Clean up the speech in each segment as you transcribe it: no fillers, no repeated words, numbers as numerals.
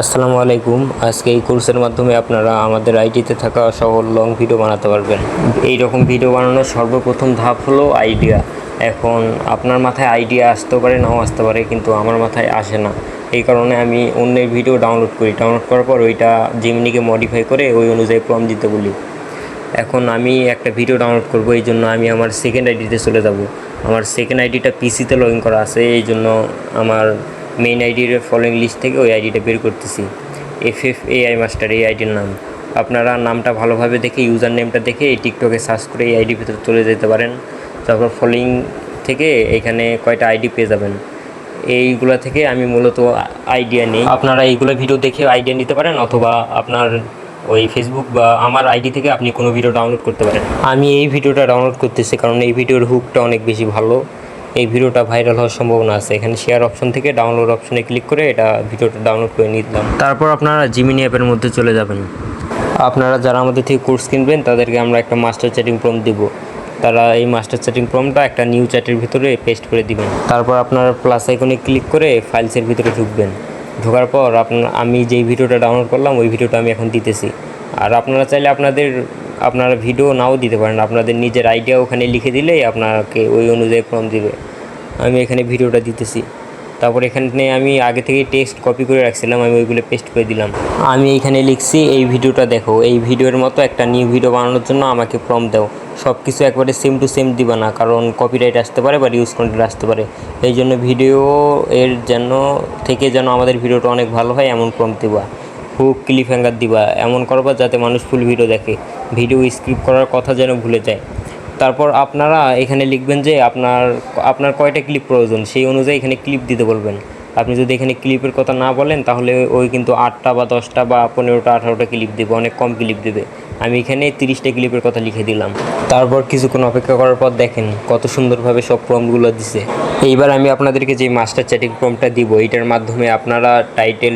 আসসালামু আলাইকুম। আজকে এই কোর্সের মাধ্যমে আপনারা আমাদের আইডিতে থাকা সকল লং ভিডিও বানাতে পারবেন। এই রকম ভিডিও বানানোর সর্বপ্রথম ধাপ হলো আইডিয়া। এখন আপনার মাথায় আইডিয়া আসতেও পারে, নাও আসতে পারে, কিন্তু আমার মাথায় আসে না। এই কারণে আমি অন্যের ভিডিও ডাউনলোড করি। ডাউনলোড করার পর ওইটা জিমিনিকে মডিফাই করে ওই অনুযায়ী প্রম্পট দিতে বলি। এখন আমি একটা ভিডিও ডাউনলোড করব, এই জন্য আমি আমার সেকেন্ড আইডিতে চলে যাব। আমার সেকেন্ড আইডিটা পিসিতে লগ ইন করা আছে, এই জন্য আমার মেইন আইডির ফলোয়িং লিস্ট থেকে ওই আইডিটা বের করতেছি। FFAI মাস্টার এই আইডির নাম। আপনারা নামটা ভালোভাবে দেখে, ইউজার নেমটা দেখে এই টিকটকে সার্চ করে এই আইডির ভিতরে চলে যেতে পারেন। তারপর ফলোয়িং থেকে এখানে কয়টা আইডি পেয়ে যাবেন। এইগুলা থেকে আমি মূলত আইডিয়া নিই। আপনারা এইগুলো ভিডিও দেখে আইডিয়া নিতে পারেন, অথবা আপনার ওই ফেসবুক বা আমার আইডি থেকে আপনি কোনো ভিডিও ডাউনলোড করতে পারেন। আমি এই ভিডিওটা ডাউনলোড করতেছি কারণ এই ভিডিওর হুকটা অনেক বেশি ভালো। এই ভিডিওটা ভাইরাল হওয়ার সম্ভাবনা আছে। এখানে শেয়ার অপশন থেকে ডাউনলোড অপশনে ক্লিক করে ভিডিওটা ডাউনলোড করে নিলাম। তারপর আপনারা জিমিনি অ্যাপের মধ্যে চলে যাবেন। আপনারা যারা আমাদের থেকে কোর্স কিনবেন তাদেরকে আমরা একটা মাস্টার চ্যাটিং প্রম্পট দিব। তারা এই মাস্টার চ্যাটিং প্রম্পটটা একটা নিউ চ্যাটের ভিতরে পেস্ট করে দিবেন। তারপর আপনারা প্লাস আইকনে ক্লিক করে ফাইলসের ভিতরে ঢুকবেন। ঢোকার পর আমি যেই ভিডিওটা ডাউনলোড করলাম ওই ভিডিওটা আমি এখন দিতেছি। আর আপনারা চাইলে আপনারা ভিডিও নাও দিতে পারেন। আপনাদের নিজের আইডিয়া ওখানে লিখে দিলেই আপনাকে ওই অনুযায়ী প্রম্পট দিবে। আমি এখানে ভিডিওটা দিতেছি। তারপর এখানে আমি আগে থেকে টেক্সট কপি করে রাখছিলাম, আমি ওইগুলো পেস্ট করে দিলাম। আমি এইখানে লিখছি, এই ভিডিওটা দেখো, এই ভিডিওর মতো একটা নিউ ভিডিও বানানোর জন্য আমাকে প্রম্পট দাও। সব কিছু একবারে সেম টু সেম দিবা না, কারণ কপিরাইট আসতে পারে বা রিউজ কন্টেন্ট আসতে পারে। এই জন্য ভিডিও এর যেন আমাদের ভিডিওটা অনেক ভালো হয় এমন প্রম্পট দিবা। হুক, ক্লিপ হ্যাঙ্গার দিবা, এমন করবা যাতে মানুষ ফুল ভিডিও দেখে। ভিডিও স্ক্রিপ্ট করার কথা যেন ভুলে যায়। তারপর আপনারা এখানে লিখবেন যে আপনার কয়টা ক্লিপ প্রয়োজন, সেই অনুযায়ী এখানে ক্লিপ দিতে বলবেন। আপনি যদি এখানে ক্লিপের কথা না বলেন তাহলে ওই কিন্তু 8টা বা 10টা বা 15টা 18টা ক্লিপ দেবে, অনেক কম ক্লিপ দেবে। আমি এখানে 30টা ক্লিপের কথা লিখে দিলাম। তারপর কিছুক্ষণ অপেক্ষা করার পর দেখেন কত সুন্দরভাবে সব প্রম্পটগুলো দিছে। এইবার আমি আপনাদেরকে যে মাস্টার চ্যাটিং প্রম্পটটা দিব, এইটার মাধ্যমে আপনারা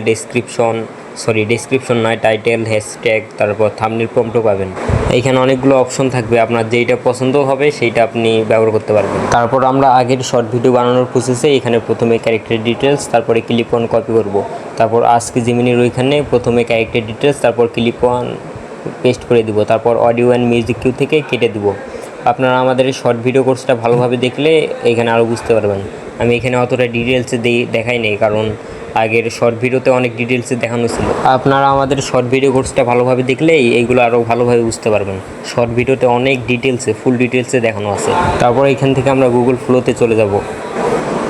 ডেসক্রিপশন নয়, টাইটেল, হ্যাশট্যাগ, তারপর থাম্বনেল প্রম্পটও পাবেন। এইখানে অনেকগুলো অপশন থাকবে, আপনার যেইটা পছন্দ হবে সেইটা আপনি ব্যবহার করতে পারবেন। তারপর আমরা আগের শর্ট ভিডিও বানানোর প্রসেসে এখানে প্রথমে ক্যারেক্টার ডিটেলস, তারপরে ক্লিপ অন কপি করব। তারপর আজকে জিমিনির ওইখানে প্রথমে ক্যারেক্টার ডিটেলস, তারপর ক্লিপ অন পেস্ট করে দিব। তারপর অডিও অ্যান্ড মিউজিক কিউ থেকে কেটে দিব। আপনারা আমাদের এই শর্ট ভিডিও কোর্সটা ভালোভাবে দেখলে এখানে আরও বুঝতে পারবেন। আমি এখানে অতটা ডিটেলসে দেখাই নেই, কারণ আগের শর্ট ভিডিওতে অনেক ডিটেলসে দেখানো ছিল। আপনারা আমাদের শর্ট ভিডিও কোর্সটা ভালোভাবে দেখলেই এইগুলো আরও ভালোভাবে বুঝতে পারবেন। শর্ট ভিডিওতে অনেক ফুল ডিটেলসে দেখানো আছে। তারপর এখান থেকে আমরা গুগল ফ্লোতে চলে যাব।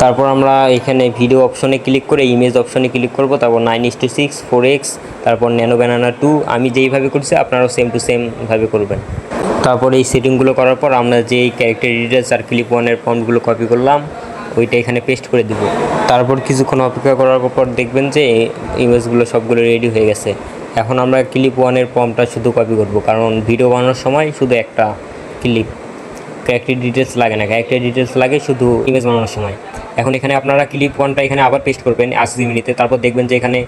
তারপর আমরা এখানে ভিডিও অপশনে ক্লিক করে ইমেজ অপশনে ক্লিক করব। তারপর 9:6 4x, তারপর ন্যানো ব্যানানা 2। আমি যেইভাবে করছি আপনারাও সেম টু সেমভাবে করবেন। তারপর এই সেটিংগুলো করার পর আমরা যেই ক্যারেক্টার ডিটেলস আর ক্লিপ ওয়ানের ফন্টগুলো কপি করলাম ওইটা এখানে পেস্ট করে দিব। তারপর কিছুক্ষণ অপেক্ষা করার পর দেখবেন যে ইমেজগুলো সবগুলো রেডি হয়ে গেছে। এখন আমরা ক্লিপ ওয়ানের ফর্মটা শুধু কপি করব, কারণ ভিডিও বানানোর সময় শুধু একটা ক্লিপ, ক্যারেক্টার ডিটেলস লাগে না। ক্যারেক্টার ডিটেলস লাগে শুধু ইমেজ বানানোর সময়। এখন এখানে আপনারা ক্লিপ ওয়ানটা এখানে আবার পেস্ট করবেন 80 মিনিটে। তারপর দেখবেন যে এখানে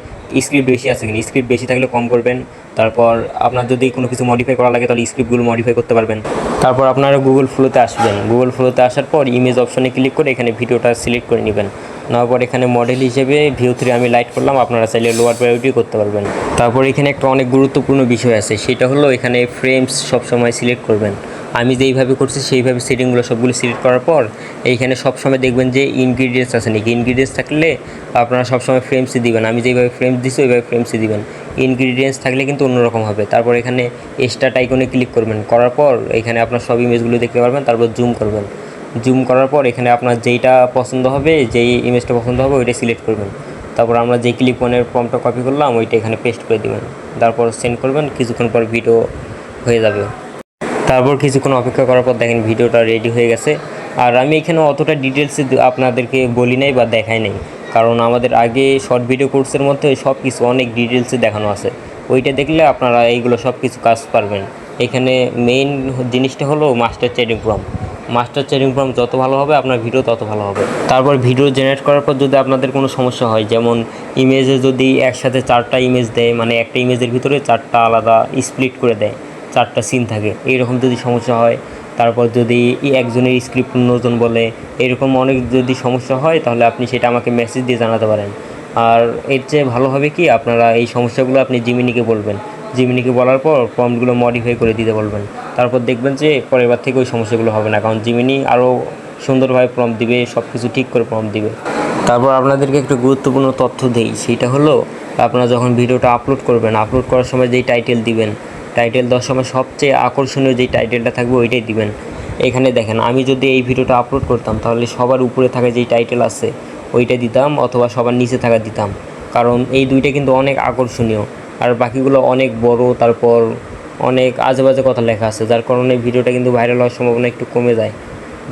স্ক্রিপ্ট বেশি আছে কিনা, স্ক্রিপ্ট বেশি থাকলে কম করবেন। তারপর আপনার যদি কোনো কিছু মডিফাই করা লাগে তাহলে স্ক্রিপ্টগুলো মডিফাই করতে পারবেন। তারপর আপনারা গুগল ফ্লোতে আসবেন। গুগল ফ্লোতে আসার পর ইমেজ অপশনে ক্লিক করে এখানে ভিডিওটা সিলেক্ট করে নেবেন। নেওয়ার পর এখানে মডেল হিসেবে ভিউ 3 আমি লাইট করলাম, আপনারা চাইলে লোয়ার প্রায়োরিটি করতে পারবেন। তারপর এখানে একটা অনেক গুরুত্বপূর্ণ বিষয় আছে, সেটা হলো এখানে ফ্রেমস সবসময় সিলেক্ট করবেন। আমি যেইভাবে করছি সেইভাবে সেটিংগুলো সবগুলো সিলেক্ট করার পর এইখানে সবসময় দেখবেন যে ইনগ্রিডিয়েন্টস আছে নাকি। ইনগ্রিডিয়েন্টস থাকলে আপনারা সবসময় ফ্রেমসই দিবেন। আমি যেইভাবে ফ্রেমস দিচ্ছি ওইভাবে ফ্রেমসই দিবেন। ইনগ্রিডিয়েন্টস থাকলে কিন্তু অন্যরকম হবে। তারপর এখানে স্টার্ট আইকনে ক্লিক করবেন। করার পর এখানে আপনার সব ইমেজগুলো দেখতে পারবেন। তারপর জুম করবেন। জুম করার পর এখানে আপনার যেইটা পছন্দ হবে, যেই ইমেজটা পছন্দ হবে ওইটা সিলেক্ট করবেন। তারপর আমরা যেই ক্লিপ ওয়ানের ফর্মটা কপি করলাম ওইটা এখানে পেস্ট করে দেবেন। তারপর সেন্ড করবেন। কিছুক্ষণ পর ভিডিও হয়ে যাবে। তারপর কিছুক্ষণ অপেক্ষা করার পর দেখেন ভিডিওটা রেডি হয়ে গেছে। আর আমি এখানে অতটা ডিটেলসে আপনাদেরকে বলি নাই বা দেখাই নাই, কারণ আমাদের আগে শর্ট ভিডিও কোর্সের মধ্যে সব কিছু অনেক ডিটেলসে দেখানো আছে। ওইটা দেখলে আপনারা এইগুলো সব কিছু কাজ পারবেন। এখানে মেইন জিনিসটা হলো master chatting prompt. Master chatting prompt যত ভালো হবে আপনার ভিডিও তত ভালো হবে। তারপর ভিডিও জেনারেট করার পর যদি আপনাদের কোনো সমস্যা হয়, যেমন ইমেজে যদি একসাথে 4টা ইমেজ দেয়, মানে একটা ইমেজের ভিতরে 4টা আলাদা স্প্লিট করে দেয়, 4টা সিন থাকে, এইরকম যদি সমস্যা হয়, তারপর যদি একজনের স্ক্রিপ্ট অন্যজন বলে, এরকম অনেক যদি সমস্যা হয় তাহলে আপনি সেটা আমাকে মেসেজ দিয়ে জানাতে পারেন। আর এর চেয়ে ভালো হবে কি, আপনারা এই সমস্যাগুলো আপনি জিমিনিকে বলবেন, জিমিনিকে বলার পর প্রম্পটগুলো মডিফাই করে দিতে বলবেন। তারপর দেখবেন যে পরের বার থেকে ওই সমস্যাগুলো হবে না, কারণ জিমিনি আরও সুন্দরভাবে প্রম্পট দিবে, সব কিছু ঠিক করে প্রম্পট দিবে। তারপর আপনাদেরকে একটু গুরুত্বপূর্ণ তথ্য দেই, সেটা হলো আপনারা যখন ভিডিওটা আপলোড করবেন, আপলোড করার সময় যেই টাইটেল দিবেন, টাইটেল দেওয়ার সময় সবচেয়ে আকর্ষণীয় যেই টাইটেলটা থাকবে ওইটাই দিবেন। এখানে দেখেন, আমি যদি এই ভিডিওটা আপলোড করতাম তাহলে সবার উপরে থাকা যেই টাইটেল আছে ওইটা দিতাম, অথবা সবার নিচে থাকা দিতাম, কারণ এই দুইটা কিন্তু অনেক আকর্ষণীয়। আর বাকিগুলো অনেক বড়, তারপর অনেক আজেবাজে কথা লেখা আছে, যার কারণে ভিডিওটা কিন্তু ভাইরাল হওয়ার সম্ভাবনা একটু কমে যায়।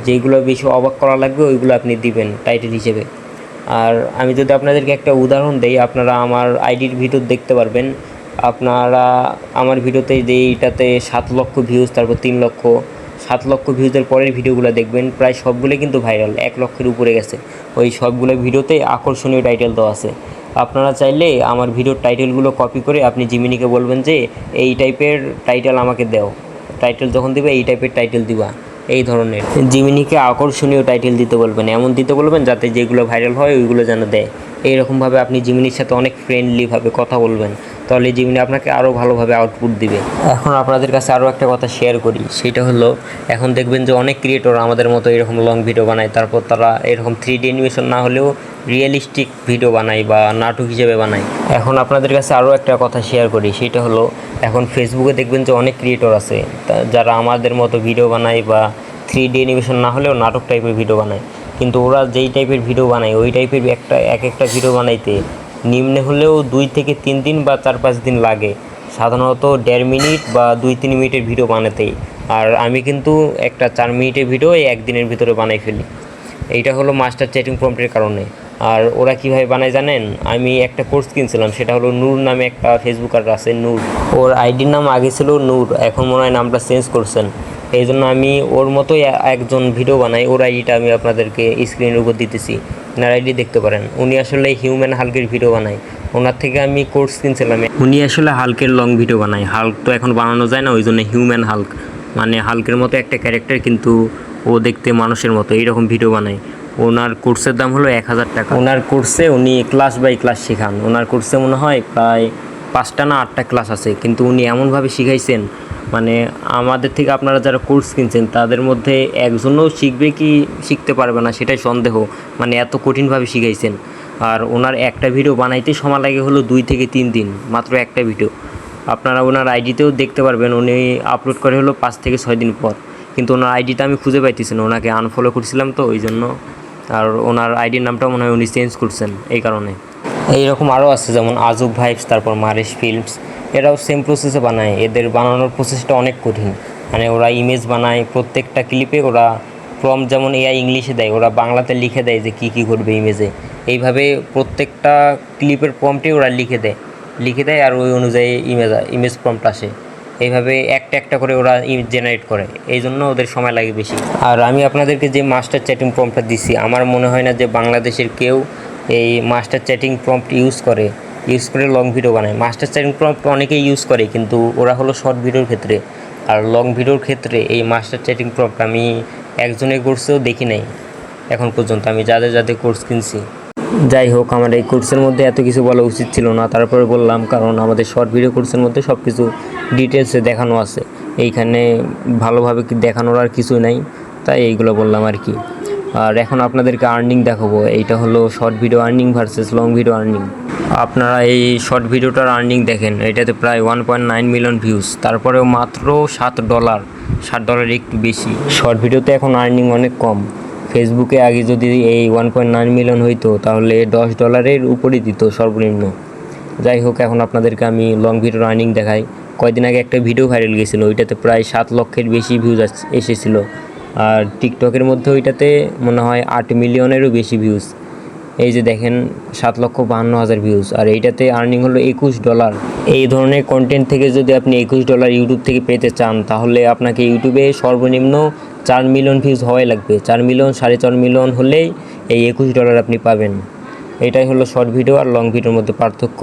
যেইগুলো বেশি অবাক করা লাগবে ওইগুলো আপনি দিবেন টাইটেল হিসেবে। আর আমি যদি আপনাদেরকে একটা উদাহরণ দেই, আপনারা আমার আইডির ভিডিও দেখতে পারবেন। আপনারা আমার ভিডিওতে যেইটাতে 7 লক্ষ ভিউজ, তারপর 3 লক্ষ, 7 লক্ষ ভিউজের পরের ভিডিওগুলো দেখবেন প্রায় সবগুলোই কিন্তু ভাইরাল, 1 লক্ষের উপরে গেছে। ওই সবগুলো ভিডিওতে আকর্ষণীয় টাইটেল দেওয়া আছে। আপনারা চাইলে আমার ভিডিওর টাইটেলগুলো কপি করে আপনি জিমিনিকে বলবেন যে এই টাইপের টাইটেল আমাকে দাও, টাইটেল যখন দিবে এই টাইপের টাইটেল দিবা, এই ধরনের। জিমিনিকে আকর্ষণীয় টাইটেল দিতে বলবেন, এমন দিতে বলবেন যাতে যেগুলো ভাইরাল হয় ওইগুলো যেন দেয়। এইরকমভাবে আপনি জিমিনির সাথে অনেক ফ্রেন্ডলিভাবে কথা বলবেন, তাহলে জিমিনি আপনাকে আরও ভালোভাবে আউটপুট দিবে। এখন আপনাদের কাছে আরও একটা কথা শেয়ার করি, সেটা হলো এখন দেখবেন যে অনেক ক্রিয়েটর আমাদের মতো এরকম লং ভিডিও বানায়, তারপর তারা এরকম 3D অ্যানিমেশন না হলেও রিয়েলিস্টিক ভিডিও বানায় বা নাটক হিসেবে বানায়। এখন আপনাদের কাছে আরও একটা কথা শেয়ার করি, সেটা হলো এখন ফেসবুকে দেখবেন যে অনেক ক্রিয়েটর আছে যারা আমাদের মতো ভিডিও বানায় বা 3D অ্যানিমেশন না হলেও নাটক টাইপের ভিডিও বানায়, কিন্তু ওরা যেই টাইপের ভিডিও বানায় ওই টাইপের এক একটা ভিডিও বানাইতে নিম্নে হলেও 2 থেকে 3 দিন বা 4-5 দিন লাগে, সাধারণত 1.5 মিনিট বা 2-3 মিনিটের ভিডিও বানাতেই। আর আমি কিন্তু একটা 4 মিনিটের ভিডিও এই 1 দিনের ভিতরে বানাই ফেলি। এইটা হলো মাস্টার চ্যাটিং প্রম্পটের কারণে। আর ওরা কীভাবে বানায় জানেন, আমি একটা কোর্স কিনছিলাম, সেটা হলো নূর নামে একটা ফেসবুকার আছে, নূর। ওর আইডির নাম আগে ছিল নূর, এখন মনে হয় নামটা চেঞ্জ করছেন। এই জন্য আমি ওর মতোই একজন ভিডিও বানাই, ওর আইডিটা আমি আপনাদেরকে স্ক্রিনের উপর দিতেছি, ওনার আইডি দেখতে পারেন। উনি আসলে হিউম্যান হাল্কের ভিডিও বানায়, ওনার থেকে আমি কোর্স কিনছিলাম। উনি আসলে হাল্কের লং ভিডিও বানায়, হাল্ক তো এখন বানানো যায় না, ওই জন্য হিউম্যান হাল্ক, মানে হাল্কের মতো একটা ক্যারেক্টার কিন্তু ও দেখতে মানুষের মতো, এইরকম ভিডিও বানায়। ওনার কোর্সের দাম হলো 1000 টাকা। ওনার কোর্সে উনি ক্লাস বাই ক্লাস শেখান, ওনার কোর্সে মনে হয় প্রায় 5টা না 8টা ক্লাস আছে, কিন্তু উনি এমনভাবে শিখাইছেন, মানে আমাদের থেকে আপনারা যারা কোর্স কিনছেন তাদের মধ্যে একজনও শিখবে কি শিখতে পারবে না সেটাই সন্দেহ, মানে এত কঠিনভাবে শিখাইছেন। আর ওনার একটা ভিডিও বানাইতে সময় লাগে হলো 2 থেকে 3 দিন, মাত্র একটা ভিডিও। আপনারা ওনার আইডিতেও দেখতে পারবেন, উনি আপলোড করে হলো 5 থেকে 6 দিন পর, কিন্তু ওনার আইডিটা আমি খুঁজে পাইতেছি না, ওনাকে আনফলো করছিলাম তো ওই জন্য। আর ওনার আইডির নামটাও মনে হয় উনি চেঞ্জ করছেন এই কারণে। এইরকম আরও আছে, যেমন আজব ভাইবস, তারপর মারেশ ফিল্মস, এরাও সেম প্রসেসে বানায়। এদের বানানোর প্রসেসটা অনেক কঠিন, মানে ওরা ইমেজ বানায়, প্রত্যেকটা ক্লিপে ওরা প্রম্পট যেমন এআই ইংলিশে দেয়, ওরা বাংলাতে লিখে দেয় যে কী কী করবে ইমেজে। এইভাবে প্রত্যেকটা ক্লিপের প্রম্পটে ওরা লিখে দেয় আর ওই অনুযায়ী ইমেজ প্রম্পট আসে। এইভাবে একটা একটা করে ওরা জেনারেট করে, এই জন্য ওদের সময় লাগে বেশি। আর আমি আপনাদেরকে যে মাস্টার চ্যাটিং প্রম্পটটা দিছি, আমার মনে হয় না যে বাংলাদেশের কেউ এই মাস্টার চ্যাটিং প্রম্পট ইউজ করে লং ভিডিও বানায়। মাস্টার চ্যাটিং প্রম্পট অনেকেই ইউজ করে, কিন্তু ওরা হলো শর্ট ভিডিওর ক্ষেত্রে। আর লং ভিডিওর ক্ষেত্রে এই মাস্টার চ্যাটিং প্রম্পট আমি একজনের কোর্সেও দেখি নাই এখন পর্যন্ত, আমি যাদের কোর্স কিনছি। যাই হোক, আমার এই কোর্সের মধ্যে এত কিছু বলা উচিত ছিল না, তারপরে বললাম, কারণ আমাদের শর্ট ভিডিও কোর্সের মধ্যে সব কিছু ডিটেলসে দেখানো আছে, এইখানে ভালোভাবে দেখানোর আর কিছু নাই, তাই এইগুলো বললাম আর কি। আর এখন আপনাদেরকে আর্নিং দেখাবো, এইটা হলো short video earning versus long video earning. আপনারা এই শর্ট ভিডিওটার আর্নিং দেখেন, এটাতে প্রায় 1.9 মিলিয়ন ভিউজ, তারপরেও মাত্র $7 একটু বেশি। শর্ট ভিডিওতে এখন আর্নিং অনেক কম। ফেসবুকে আগে যদি এই 1.9 মিলিয়ন হইতো তাহলে $10 উপরে দিত সর্বনিম্ন। যাই হোক, এখন আপনাদেরকে আমি লং ভিডিওর আর্নিং দেখাই। কয়দিন আগে একটা ভিডিও ভাইরাল গেছিলো, ওইটাতে প্রায় 7 লক্ষের বেশি ভিউজ এসেছিলো। আর টিকটকের মধ্যে ওইটাতে মনে হয় 8 মিলিয়নেরও বেশি ভিউজ। এই যে দেখেন, 7,52,000 ভিউজ। আর এইটাতে আর্নিং হলো $21। এই ধরনের কন্টেন্ট থেকে যদি আপনি $21 ইউটিউব থেকে পেতে চান, তাহলে আপনাকে ইউটিউবে সর্বনিম্ন 4 মিলিয়ন ভিউজ হওয়াই লাগবে। 4 মিলিয়ন 4.5 মিলিয়ন হলেই এই $21 আপনি পাবেন। এটাই হলো শর্ট ভিডিও আর লং ভিডিওর মধ্যে পার্থক্য।